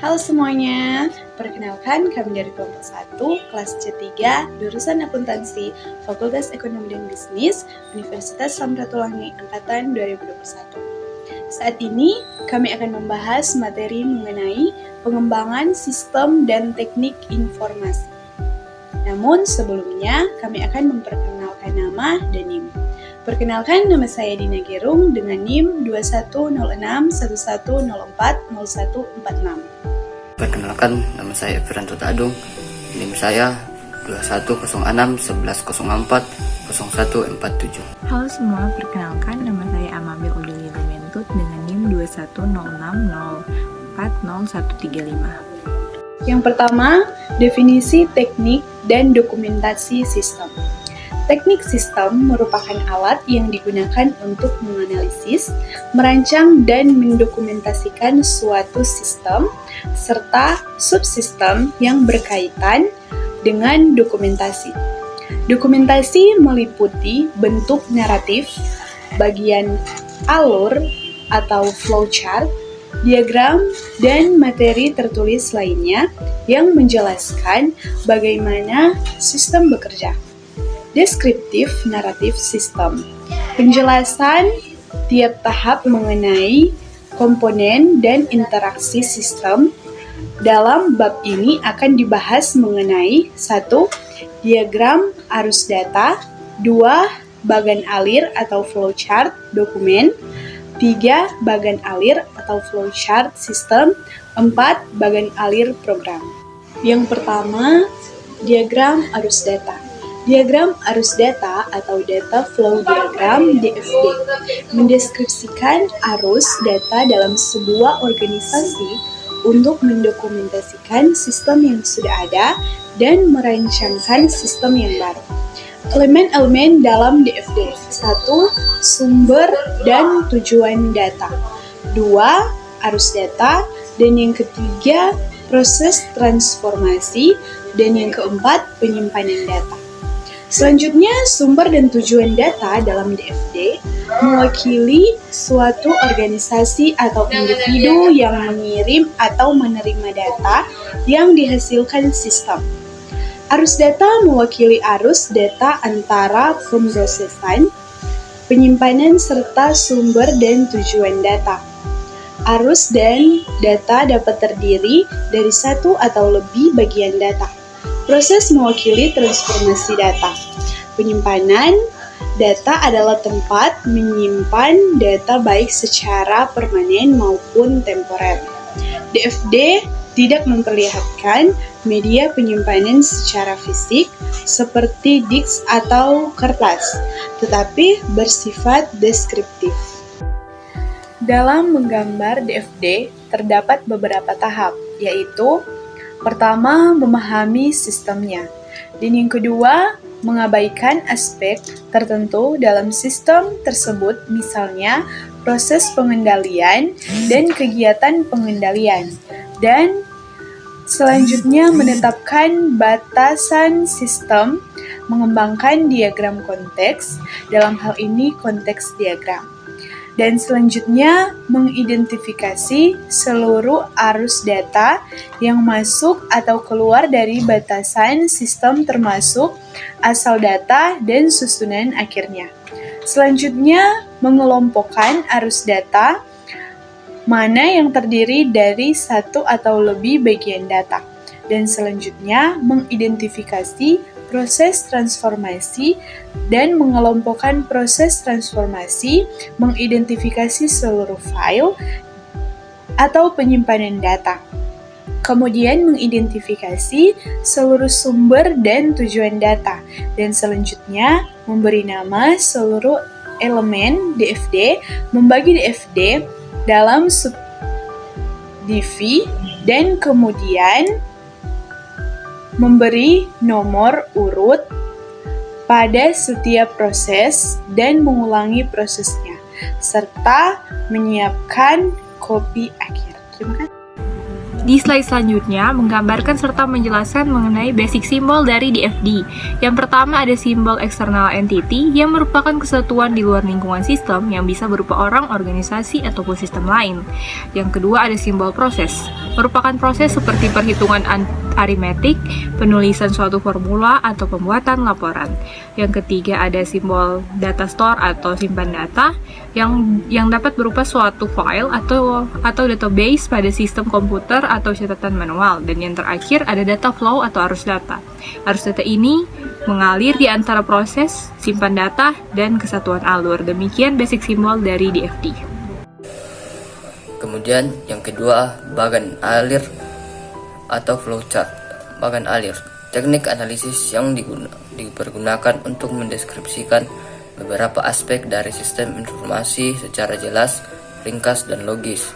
Halo semuanya, perkenalkan kami dari kelompok 1, kelas C3, jurusan akuntansi, Fakultas Ekonomi dan Bisnis, Universitas Samratulangi Angkatan 2021. Saat ini, kami akan membahas materi mengenai pengembangan sistem dan teknik informasi. Namun sebelumnya, kami akan memperkenalkan nama dan NIM. Perkenalkan, nama saya Dina Gerung dengan NIM 210611040146. Perkenalkan, nama saya Firanto Tadung, NIM saya 210611040147. Halo semua, perkenalkan nama saya Amabil Udulila Mentut dengan NIM 2106040135. Yang pertama, definisi teknik dan dokumentasi sistem. Teknik sistem merupakan alat yang digunakan untuk menganalisis, merancang, dan mendokumentasikan suatu sistem serta subsistem yang berkaitan dengan dokumentasi. Dokumentasi meliputi bentuk naratif, bagian alur atau flowchart, diagram, dan materi tertulis lainnya yang menjelaskan bagaimana sistem bekerja. Deskriptif naratif sistem, penjelasan tiap tahap mengenai komponen dan interaksi sistem. Dalam bab ini akan dibahas mengenai 1. Diagram arus data, 2. Bagan alir atau flowchart dokumen, 3. Bagan alir atau flowchart sistem, 4. Bagan alir program. Yang pertama, diagram arus data. Diagram arus data atau data flow diagram (DFD) mendeskripsikan arus data dalam sebuah organisasi untuk mendokumentasikan sistem yang sudah ada dan merancangkan sistem yang baru. Elemen-elemen dalam DFD: 1. Sumber dan tujuan data, 2. Arus data, dan yang ketiga proses transformasi, dan yang keempat penyimpanan data. Selanjutnya, sumber dan tujuan data dalam DFD mewakili suatu organisasi atau individu yang mengirim atau menerima data yang dihasilkan sistem. Arus data mewakili arus data antara pemrosesan, penyimpanan, serta sumber dan tujuan data. Arus dan data dapat terdiri dari satu atau lebih bagian data. Proses mewakili transformasi data. Penyimpanan data adalah tempat menyimpan data baik secara permanen maupun temporer. DFD tidak memperlihatkan media penyimpanan secara fisik seperti disk atau kertas, tetapi bersifat deskriptif. Dalam menggambar DFD terdapat beberapa tahap, yaitu pertama, memahami sistemnya, dan yang kedua, mengabaikan aspek tertentu dalam sistem tersebut, misalnya proses pengendalian dan kegiatan pengendalian, dan selanjutnya menetapkan batasan sistem, mengembangkan diagram konteks, dalam hal ini konteks diagram. Dan selanjutnya, mengidentifikasi seluruh arus data yang masuk atau keluar dari batasan sistem termasuk asal data dan susunan akhirnya. Selanjutnya, mengelompokkan arus data mana yang terdiri dari satu atau lebih bagian data. Dan selanjutnya, mengidentifikasi proses transformasi dan mengelompokkan proses transformasi, mengidentifikasi seluruh file atau penyimpanan data. Kemudian mengidentifikasi seluruh sumber dan tujuan data. Dan selanjutnya memberi nama seluruh elemen DFD, membagi DFD dalam subdivi, dan kemudian memberi nomor urut pada setiap proses dan mengulangi prosesnya, serta menyiapkan kopi akhir. Terima kasih. Di slide selanjutnya menggambarkan serta menjelaskan mengenai basic simbol dari DFD. Yang pertama ada simbol external entity yang merupakan kesatuan di luar lingkungan sistem yang bisa berupa orang, organisasi, ataupun sistem lain. Yang kedua ada simbol proses, merupakan proses seperti perhitungan aritmetik, penulisan suatu formula, atau pembuatan laporan. Yang ketiga ada simbol data store atau simpan data yang dapat berupa suatu file atau database pada sistem komputer atau catatan manual. Dan yang terakhir ada data flow atau arus data. Arus data ini mengalir di antara proses, simpan data, dan kesatuan alur. Demikian basic simbol dari DFD. Kemudian yang kedua, bagan alir atau flowchart. Bagan alir, teknik analisis yang dipergunakan untuk mendeskripsikan beberapa aspek dari sistem informasi secara jelas, ringkas, dan logis.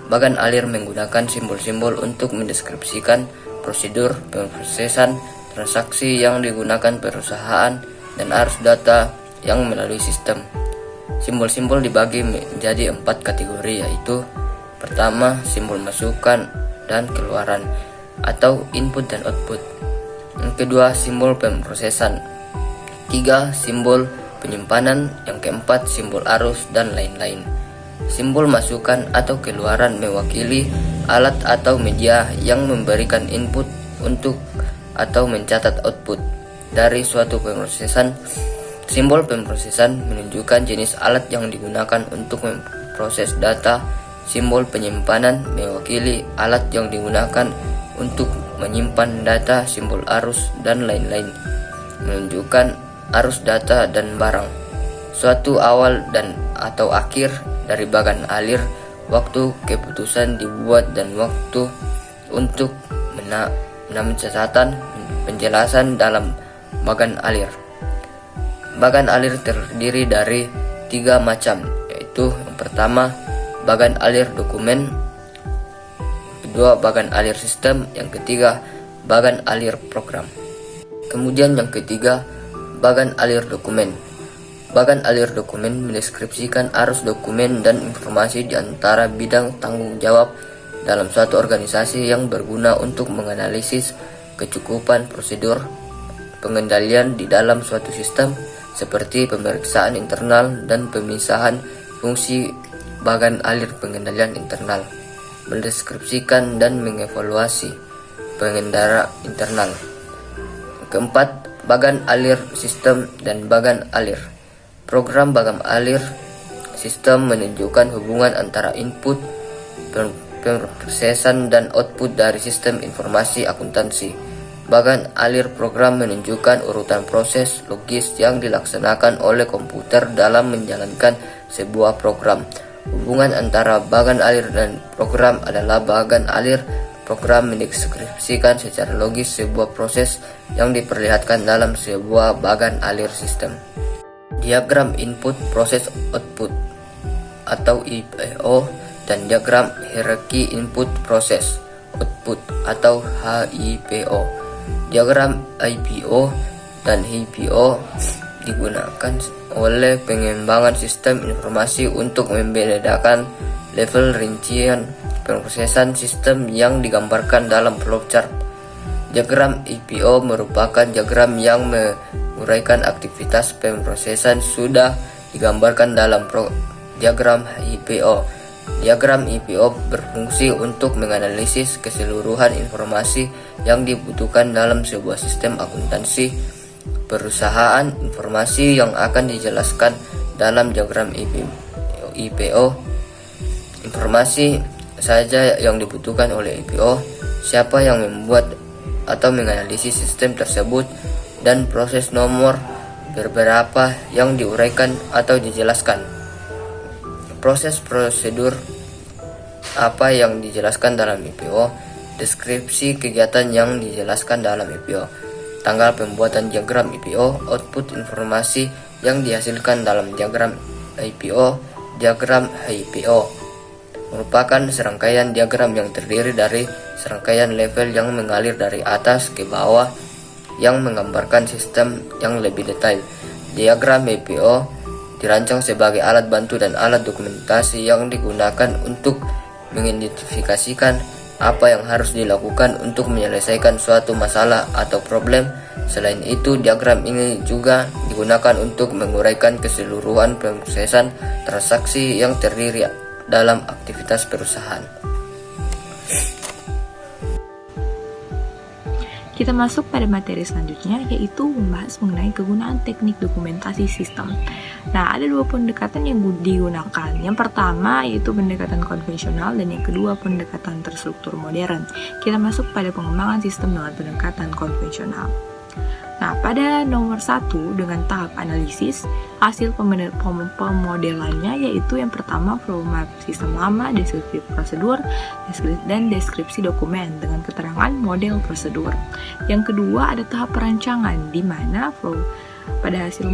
Bagan alir menggunakan simbol-simbol untuk mendeskripsikan prosedur pemrosesan transaksi yang digunakan perusahaan dan arus data yang melalui sistem. Simbol-simbol dibagi menjadi 4 kategori, yaitu pertama, simbol masukan dan keluaran atau input dan output. Yang kedua, simbol pemrosesan. 3, simbol penyimpanan. Yang keempat, simbol arus dan lain-lain. Simbol masukan atau keluaran mewakili alat atau media yang memberikan input untuk atau mencatat output dari suatu pemrosesan. Simbol pemrosesan menunjukkan jenis alat yang digunakan untuk memproses data. Simbol penyimpanan mewakili alat yang digunakan untuk menyimpan data. Simbol arus dan lain-lain menunjukkan arus data dan barang. Suatu awal dan atau akhir dari bagan alir, waktu keputusan dibuat dan waktu untuk catatan penjelasan dalam bagan alir. Bagan alir terdiri dari 3 macam, yaitu yang pertama, bagan alir dokumen, kedua, bagan alir sistem, yang ketiga, bagan alir program. Kemudian yang ketiga, bagan alir dokumen. Bagan alir dokumen mendeskripsikan arus dokumen dan informasi di antara bidang tanggung jawab dalam suatu organisasi yang berguna untuk menganalisis kecukupan prosedur pengendalian di dalam suatu sistem, seperti pemeriksaan internal dan pemisahan fungsi. Bagan alir pengendalian internal mendeskripsikan dan mengevaluasi pengendara internal. Keempat, bagan alir sistem dan bagan alir program. Bagan alir sistem menunjukkan hubungan antara input, pemrosesan, dan output dari sistem informasi akuntansi. Bagan alir program menunjukkan urutan proses logis yang dilaksanakan oleh komputer dalam menjalankan sebuah program. Hubungan antara bagan alir dan program adalah bagan alir program mendeskripsikan secara logis sebuah proses yang diperlihatkan dalam sebuah bagan alir sistem. Diagram input proses output atau IPO dan diagram hierarki input proses output atau HIPO. Diagram IPO dan HIPO digunakan oleh pengembangan sistem informasi untuk membedakan level rincian pemrosesan sistem yang digambarkan dalam flowchart. Diagram IPO merupakan diagram yang menguraikan aktivitas pemrosesan sudah digambarkan dalam diagram IPO. Diagram IPO berfungsi untuk menganalisis keseluruhan informasi yang dibutuhkan dalam sebuah sistem akuntansi perusahaan. Informasi yang akan dijelaskan dalam diagram IPO, informasi saja yang dibutuhkan oleh IPO, siapa yang membuat atau menganalisis sistem tersebut, dan proses nomor beberapa yang diuraikan atau dijelaskan. Proses prosedur apa yang dijelaskan dalam IPO, deskripsi kegiatan yang dijelaskan dalam IPO, tanggal pembuatan diagram IPO, output informasi yang dihasilkan dalam diagram IPO. Diagram HIPO merupakan serangkaian diagram yang terdiri dari serangkaian level yang mengalir dari atas ke bawah yang menggambarkan sistem yang lebih detail. Diagram HIPO dirancang sebagai alat bantu dan alat dokumentasi yang digunakan untuk mengidentifikasikan apa yang harus dilakukan untuk menyelesaikan suatu masalah atau problem. Selain itu, diagram ini juga digunakan untuk menguraikan keseluruhan pemrosesan transaksi yang terdiri dalam aktivitas perusahaan. Kita masuk pada materi selanjutnya, yaitu membahas mengenai kegunaan teknik dokumentasi sistem. Nah, ada dua pendekatan yang digunakan. Yang pertama yaitu pendekatan konvensional, dan yang kedua pendekatan terstruktur modern. Kita masuk pada pengembangan sistem dengan pendekatan konvensional. Nah, pada nomor 1 dengan tahap analisis, hasil pemodelannya yaitu yang pertama flow map sistem lama, deskripsi prosedur, dan deskripsi dokumen dengan keterangan model prosedur. Yang kedua ada tahap perancangan, di mana flow pada hasil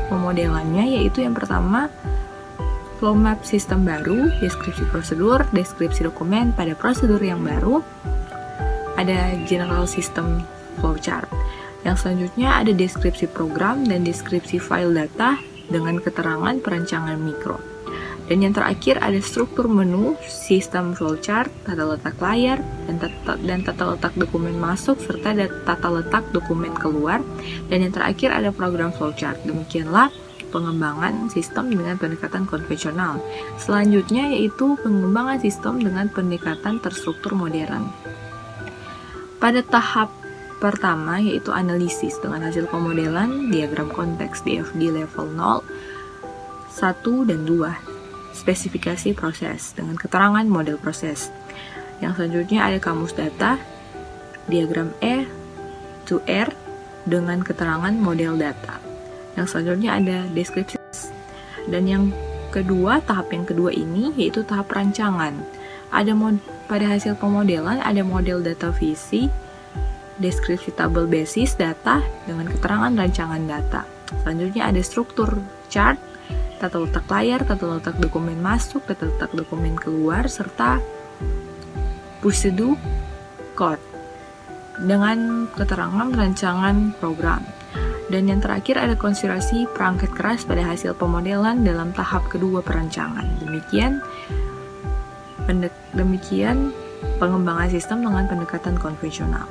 pemodelannya yaitu yang pertama flow map sistem baru, deskripsi prosedur, deskripsi dokumen pada prosedur yang baru, ada general system flowchart. Yang selanjutnya ada deskripsi program dan deskripsi file data dengan keterangan perancangan mikro. Dan yang terakhir ada struktur menu, sistem flowchart, tata letak layar, dan tata letak dokumen masuk, serta tata letak dokumen keluar. Dan yang terakhir ada program flowchart. Demikianlah pengembangan sistem dengan pendekatan konvensional. Selanjutnya yaitu pengembangan sistem dengan pendekatan terstruktur modern. Pada tahap pertama yaitu analisis dengan hasil pemodelan diagram konteks DFD level 0, 1, dan 2. Spesifikasi proses dengan keterangan model proses. Yang selanjutnya ada kamus data, diagram E to R dengan keterangan model data. Yang selanjutnya ada deskripsi. Dan yang kedua, tahap yang kedua ini yaitu tahap perancangan. Pada hasil pemodelan ada model data visi, deskripsi tabel basis data dengan keterangan rancangan data. Selanjutnya ada struktur chart, tata letak layar, tata letak dokumen masuk, tata letak dokumen keluar, serta prosedur code dengan keterangan rancangan program. Dan yang terakhir ada konsiderasi perangkat keras pada hasil pemodelan dalam tahap kedua perancangan. Demikian pengembangan sistem dengan pendekatan konvensional.